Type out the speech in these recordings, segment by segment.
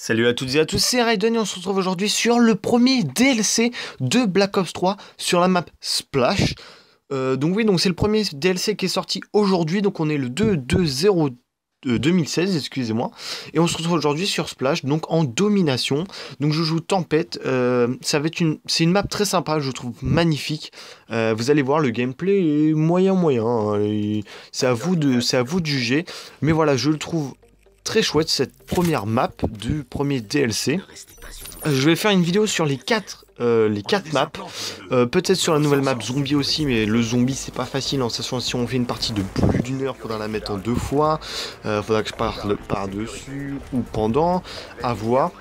Salut à toutes et à tous, c'est Raiden et on se retrouve aujourd'hui sur le premier DLC de Black Ops 3 sur la map Splash. Donc c'est le premier DLC qui est sorti aujourd'hui, donc on est le 2016, excusez-moi, et on se retrouve aujourd'hui sur Splash, donc en domination. Donc je joue Tempête, c'est une map très sympa, je trouve magnifique. Vous allez voir, le gameplay est moyen, hein, c'est à vous de juger, mais voilà, je le trouve très chouette cette première map du premier DLC. Je vais faire une vidéo sur les quatre maps, peut-être sur la nouvelle map zombie aussi, mais le zombie c'est pas facile, en sachant si on fait une partie de plus d'une heure, faudra la mettre en 2 fois, faudra que je parle par-dessus ou pendant, à voir.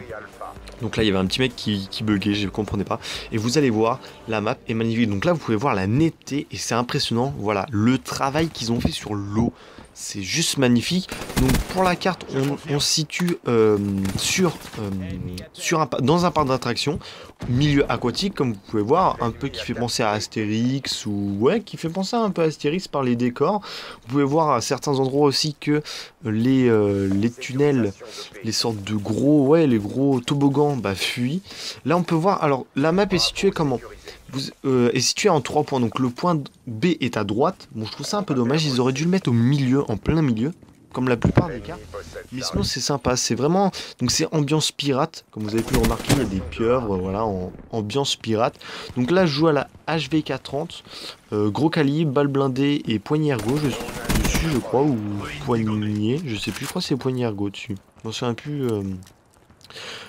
Donc là il y avait un petit mec qui buguait, je ne comprenais pas. Et vous allez voir, la map est magnifique. Donc là vous pouvez voir la netteté et c'est impressionnant. Voilà, le travail qu'ils ont fait sur l'eau. C'est juste magnifique. Donc pour la carte, on se situe dans un parc d'attractions, milieu aquatique, comme vous pouvez voir, un peu qui fait penser à Astérix, ou ouais, qui fait penser un peu à Astérix par les décors. Vous pouvez voir à certains endroits aussi que les tunnels, les sortes de gros, les gros toboggans, fuient. Là on peut voir, alors la map est située comment ? Est situé en 3 points, donc le point B est à droite. Bon, je trouve ça un peu dommage, ils auraient dû le mettre au milieu, en plein milieu, comme la plupart des cartes. Mais sinon c'est sympa, c'est vraiment, donc c'est ambiance pirate, comme vous avez pu le remarquer, il y a des pieuvres, voilà, en ambiance pirate. Donc là je joue à la HVK30, gros calibre, balle blindée et poignée ergo dessus je crois, ou poignée, je sais plus, je crois que c'est poignée ergo dessus.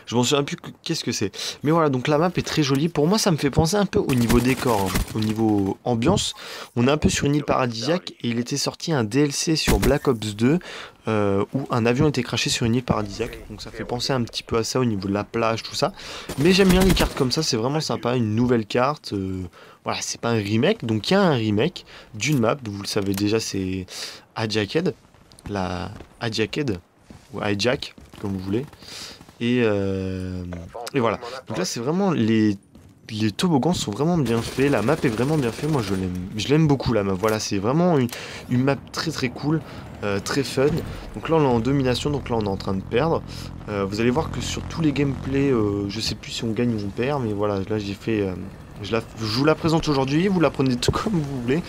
Je m'en souviens plus qu'est-ce que c'est. Mais voilà, donc la map est très jolie. Pour moi, ça me fait penser un peu au niveau décor, hein, au niveau ambiance. On est un peu sur une île paradisiaque et il était sorti un DLC sur Black Ops 2 où un avion était crashé sur une île paradisiaque. Donc ça fait penser un petit peu à ça au niveau de la plage, tout ça. Mais j'aime bien les cartes comme ça, c'est vraiment sympa. Une nouvelle carte. Voilà, c'est pas un remake. Donc il y a un remake d'une map. Vous le savez déjà, c'est Hijacked. La Hijacked. Ou Hijack, comme vous voulez. Et voilà. Donc là, c'est vraiment les toboggans sont vraiment bien faits. La map est vraiment bien faite. Moi, je l'aime beaucoup la map. Voilà, c'est vraiment une map très très cool, très fun. Donc là, on est en domination. Donc là, on est en train de perdre. Vous allez voir que sur tous les gameplays, je sais plus si on gagne ou on perd, mais voilà, là j'ai fait. Je vous la présente aujourd'hui, vous la prenez tout comme vous voulez.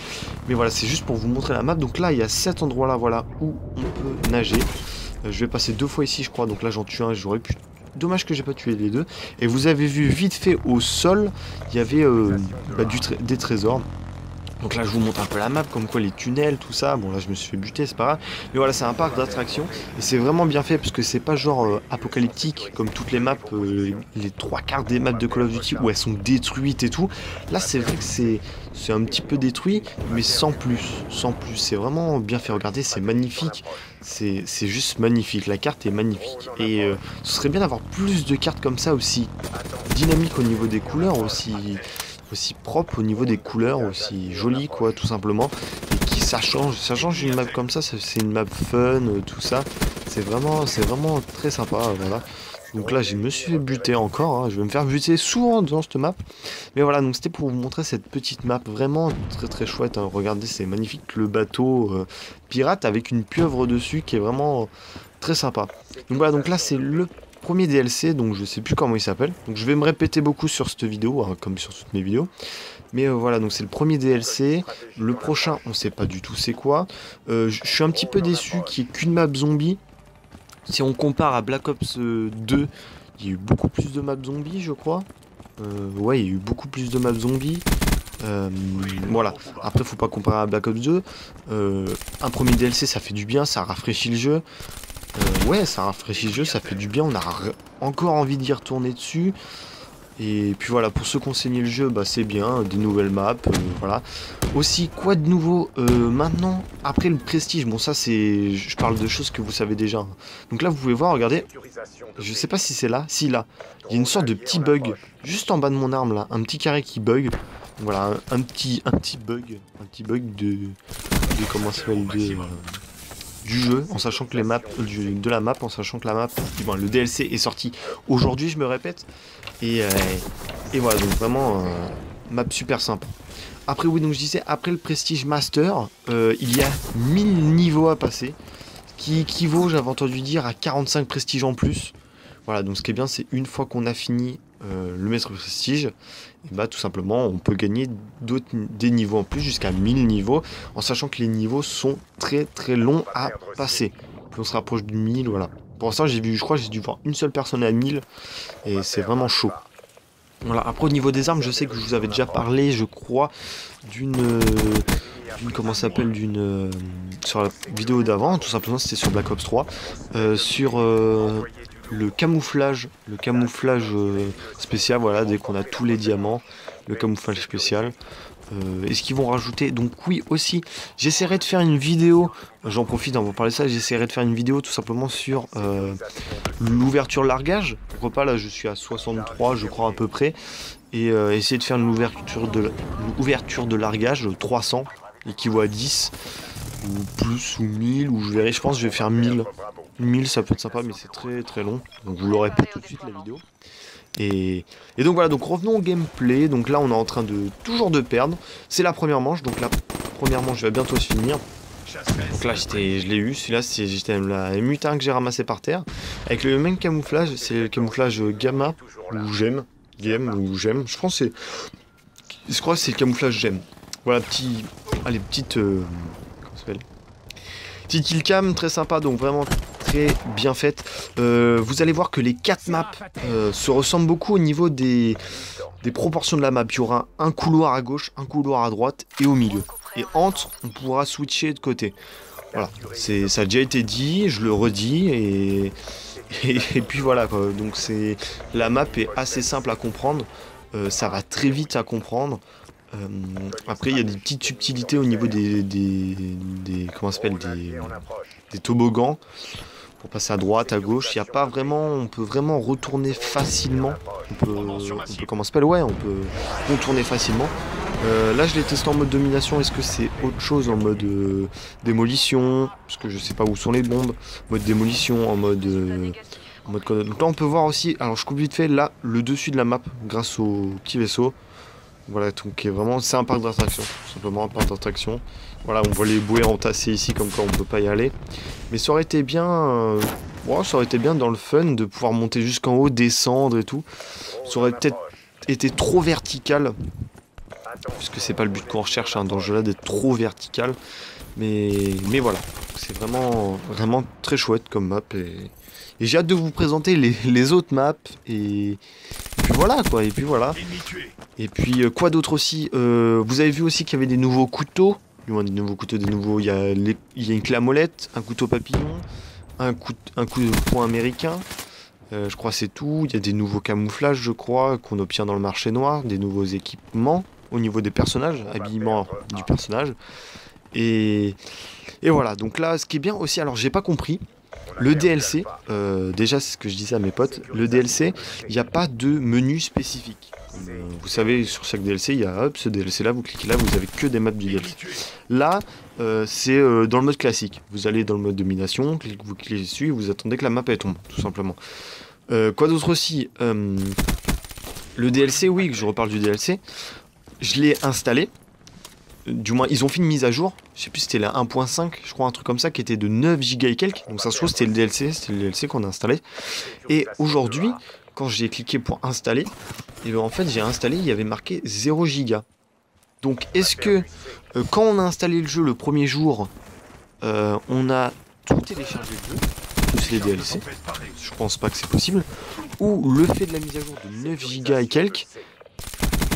Mais voilà, c'est juste pour vous montrer la map. Donc là, il y a cet endroit là, voilà, où on peut nager. Je vais passer 2 fois ici, je crois. Donc là, j'en tue un. J'aurais pu. Dommage que j'ai pas tué les deux. Et vous avez vu vite fait au sol, il y avait des trésors. Donc là je vous montre un peu la map, comme quoi les tunnels, tout ça. Bon là je me suis fait buter, c'est pas grave. Mais voilà, c'est un parc d'attractions. Et c'est vraiment bien fait parce que c'est pas genre apocalyptique comme toutes les maps, les 3/4 des maps de Call of Duty où elles sont détruites et tout. Là c'est vrai que c'est un petit peu détruit, mais sans plus. Sans plus. C'est vraiment bien fait. Regardez, c'est magnifique. C'est juste magnifique. La carte est magnifique. Et ce serait bien d'avoir plus de cartes comme ça aussi dynamiques au niveau des couleurs, aussi propre au niveau des couleurs, aussi jolie quoi, tout simplement, et qui ça change une map comme ça, c'est une map fun, tout ça, c'est vraiment très sympa, voilà. Donc là je me suis fait buter encore, hein. Je vais me faire buter souvent dans cette map, mais voilà, donc c'était pour vous montrer cette petite map vraiment très très chouette, hein. Regardez, c'est magnifique, le bateau pirate avec une pieuvre dessus qui est vraiment très sympa. Donc voilà, donc là c'est le premier DLC, donc je sais plus comment il s'appelle, donc je vais me répéter beaucoup sur cette vidéo, hein, comme sur toutes mes vidéos, mais voilà, donc c'est le premier DLC, le prochain on sait pas du tout c'est quoi. Je suis un petit peu déçu qu'il n'y ait qu'une map zombie. Si on compare à Black Ops 2, il y a eu beaucoup plus de maps zombies, je crois. Ouais, il y a eu beaucoup plus de maps zombies. Voilà, après faut pas comparer à Black Ops 2. Un premier DLC ça fait du bien, ça rafraîchit le jeu. Ouais, ça rafraîchit le jeu, ça fait du bien, on a encore envie d'y retourner dessus. Et puis voilà, pour ceux qui ont saigné le jeu, c'est bien, des nouvelles maps, voilà. Aussi, quoi de nouveau maintenant, après le prestige, bon ça c'est, je parle de choses que vous savez déjà, hein. Donc là vous pouvez voir, regardez, je sais pas si c'est là, si là, il y a une sorte de petit bug, juste en bas de mon arme là, un petit carré qui bug. Voilà, un petit bug de comment ça s'appelle, du jeu, en sachant que les maps, de la map, en sachant que la map, le DLC est sorti aujourd'hui, je me répète, et voilà, donc vraiment, map super sympa. Après, oui, donc je disais, après le Prestige Master, il y a 1000 niveaux à passer, qui équivaut, j'avais entendu dire, à 45 prestiges en plus. Voilà, donc ce qui est bien, c'est une fois qu'on a fini le maître prestige, et bah tout simplement on peut gagner des niveaux en plus jusqu'à 1000 niveaux, en sachant que les niveaux sont très très longs à passer. Plus on se rapproche du 1000, voilà. Pour l'instant je crois que j'ai dû voir une seule personne à 1000 et c'est vraiment chaud. Voilà, après au niveau des armes, je sais que je vous avais déjà parlé, je crois, comment ça s'appelle, sur la vidéo d'avant, tout simplement c'était sur Black Ops 3, sur le camouflage spécial, voilà, dès qu'on a tous les diamants, le camouflage spécial. Est-ce qu'ils vont rajouter? Donc oui aussi, j'essaierai de faire une vidéo, j'en profite pour parler de ça, j'essaierai de faire une vidéo tout simplement sur l'ouverture largage. Pourquoi pas, là je suis à 63 je crois à peu près, et essayer de faire une ouverture de largage 300 équivaut à 10 ou plus ou 1000, ou je verrai, je pense que je vais faire 1000. 1000 ça peut être sympa mais c'est très très long, donc vous l'aurez pas tout de suite la vidéo. Et donc voilà, donc revenons au gameplay. Donc là on est en train de toujours de perdre. C'est la première manche, donc la première manche va bientôt se finir. Donc là je l'ai eu, celui-là j'étais la mutin que j'ai ramassé par terre. Avec le même camouflage, c'est le camouflage gamma, ou j'aime, je pense que je crois que c'est le camouflage j'aime. Voilà, petite comment ça s'appelle, petite killcam très sympa, donc vraiment très bien faite. Vous allez voir que les 4 maps se ressemblent beaucoup au niveau des proportions de la map. Il y aura un couloir à gauche, un couloir à droite et au milieu. Et entre, on pourra switcher de côté. Voilà, ça a déjà été dit, je le redis, et puis voilà quoi. Donc la map est assez simple à comprendre, ça va très vite à comprendre. Après il y a des petites subtilités au niveau comment ça s'appelle, des toboggans pour passer à droite, à gauche. Il y a pas vraiment, on peut vraiment retourner facilement. On peut comment ça s'appelle, ouais, on peut retourner facilement. Là je l'ai testé en mode domination. Est-ce que c'est autre chose en mode démolition, parce que je sais pas où sont les bombes. Mode démolition, en mode donc là on peut voir aussi, alors je coupe vite fait là le dessus de la map grâce au petit vaisseau. Voilà, donc vraiment c'est un parc d'attraction, simplement un parc d'attraction. Voilà, on voit les bouées entassées ici, comme quoi on peut pas y aller. Mais ça aurait été bien, ça aurait été bien dans le fun de pouvoir monter jusqu'en haut, descendre et tout. Ça aurait peut-être été trop vertical, puisque c'est pas le but qu'on recherche dans ce jeu-là, d'être trop vertical. Mais voilà, c'est vraiment très chouette comme map, et j'ai hâte de vous présenter les autres maps, et puis voilà quoi, et puis voilà. Et puis quoi d'autre aussi, vous avez vu aussi qu'il y avait des nouveaux couteaux, il y a une clé à molette, un couteau papillon, un coup de poing américain, je crois c'est tout. Il y a des nouveaux camouflages je crois, qu'on obtient dans le marché noir, des nouveaux équipements au niveau des personnages, habillement du personnage, et voilà. Donc là ce qui est bien aussi, alors j'ai pas compris, le DLC, déjà c'est ce que je disais à mes potes, le DLC, il n'y a pas de menu spécifique. Vous savez, sur chaque DLC, il y a hop, ce DLC là, vous cliquez là, vous avez que des maps du DLC. Là, c'est dans le mode classique. Vous allez dans le mode domination, vous cliquez dessus, et vous attendez que la map elle tombe, tout simplement. Quoi d'autre aussi, le DLC, oui, je reparle du DLC, je l'ai installé. Du moins, ils ont fait une mise à jour. Je sais plus, c'était la 1.5, je crois, un truc comme ça, qui était de 9 Go et quelques. Donc ça se trouve, c'était le DLC qu'on a installé. Et aujourd'hui, quand j'ai cliqué pour installer, et bien en fait, j'ai installé, il y avait marqué 0 Go. Donc, est-ce que, quand on a installé le jeu le premier jour, on a tout téléchargé le jeu, tous les DLC, je pense pas que c'est possible, ou le fait de la mise à jour de 9 Go et quelques,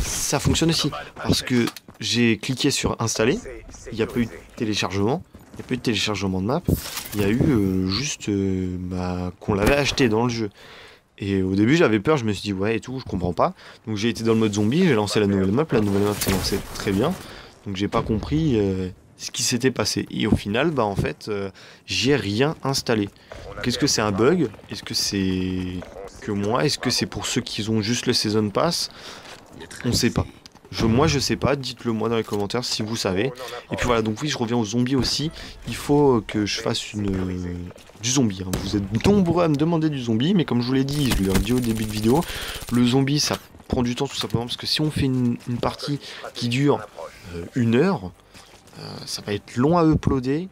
ça fonctionne aussi, parce que j'ai cliqué sur installer, il n'y a pas eu de téléchargement, de map, il y a eu juste qu'on l'avait acheté dans le jeu. Et au début j'avais peur, je me suis dit ouais et tout, je comprends pas. Donc j'ai été dans le mode zombie, j'ai lancé la nouvelle map s'est lancée très bien. Donc j'ai pas compris ce qui s'était passé. Et au final, en fait, j'ai rien installé. Qu'est-ce que c'est un bug? Est-ce que c'est que moi? Est-ce que c'est pour ceux qui ont juste le Season Pass? On sait pas. Moi je sais pas, dites-le moi dans les commentaires si vous savez. Et puis voilà, donc oui, je reviens aux zombies aussi. Il faut que je fasse du zombie, hein. Vous êtes nombreux à me demander du zombie, mais comme je vous l'ai dit, je l'ai dit au début de vidéo, le zombie ça prend du temps tout simplement, parce que si on fait une partie qui dure 1 heure, Ça va être long à uploader.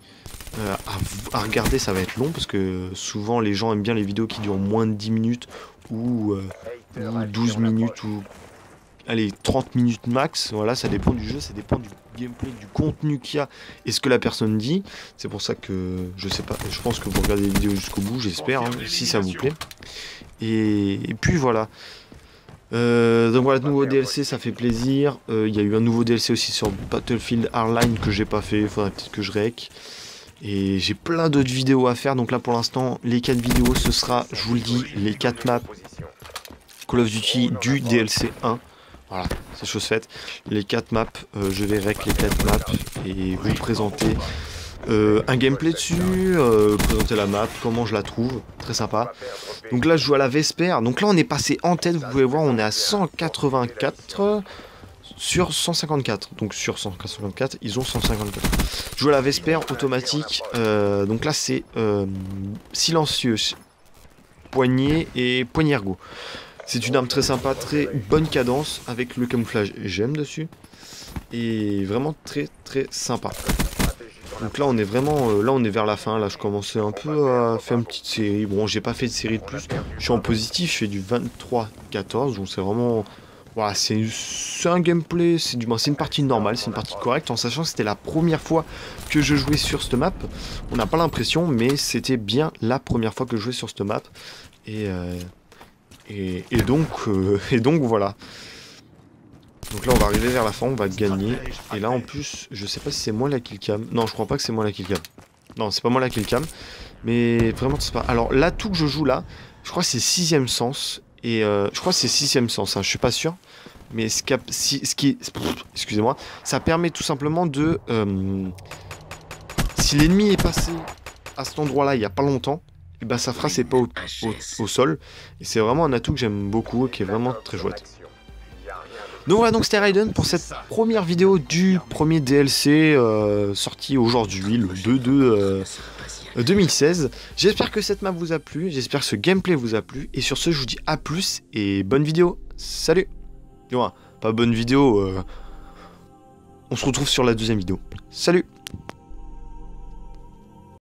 À regarder, ça va être long parce que souvent les gens aiment bien les vidéos qui durent moins de 10 minutes ou 12 minutes ou allez 30 minutes max. Voilà, ça dépend du jeu, ça dépend du gameplay, du contenu qu'il y a et ce que la personne dit. C'est pour ça que je sais pas, je pense que vous regardez les vidéos jusqu'au bout, j'espère, hein, si ça vous plaît. Et puis voilà. Donc voilà, nouveau DLC, ça fait plaisir. Il y a eu un nouveau DLC aussi sur Battlefield Hardline que j'ai pas fait, il faudrait peut-être que je rec. Et j'ai plein d'autres vidéos à faire, donc là pour l'instant, les 4 vidéos, ce sera, je vous le dis, les 4 maps Call of Duty du DLC 1. Voilà, c'est chose faite. Les 4 maps, je vais rec les 4 maps et vous présenter un gameplay dessus, présenter la map, comment je la trouve, très sympa. Donc là je joue à la Vesper, donc là on est passé en tête, vous pouvez voir, on est à 184 sur 154, donc sur 154, ils ont 154. Je joue à la Vesper automatique, donc là c'est silencieux, poignet et poignet ergo. C'est une arme très sympa, très bonne cadence, avec le camouflage j'aime dessus, et vraiment très très sympa. Donc là on est vraiment, là on est vers la fin, là je commençais un peu à faire une petite série, bon j'ai pas fait de série de plus, je suis en positif, je fais du 23-14, donc c'est vraiment, voilà, c'est un gameplay, c'est une partie normale, c'est une partie correcte, en sachant que c'était la première fois que je jouais sur cette map, on n'a pas l'impression, mais c'était bien la première fois que je jouais sur cette map, et donc voilà. Donc là on va arriver vers la fin, on va gagner. Et là en plus, je sais pas si c'est moi la killcam. Non, je crois pas que c'est moi la killcam. Non, c'est pas moi la killcam. Mais vraiment, c'est pas. Alors l'atout que je joue là, je crois que c'est 6ème sens. Et je crois que c'est 6ème sens, hein, je suis pas sûr. Mais excusez-moi, ça permet tout simplement de... si l'ennemi est passé à cet endroit-là il y a pas longtemps, et ben ça fera ses pas au sol. Et c'est vraiment un atout que j'aime beaucoup et qui est vraiment très chouette. Donc voilà, donc c'était Raiden pour cette première vidéo du premier DLC sorti aujourd'hui, le 2/2/2016. J'espère que cette map vous a plu, j'espère que ce gameplay vous a plu, et sur ce je vous dis à plus et bonne vidéo, salut. Pas bonne vidéo, on se retrouve sur la deuxième vidéo, salut.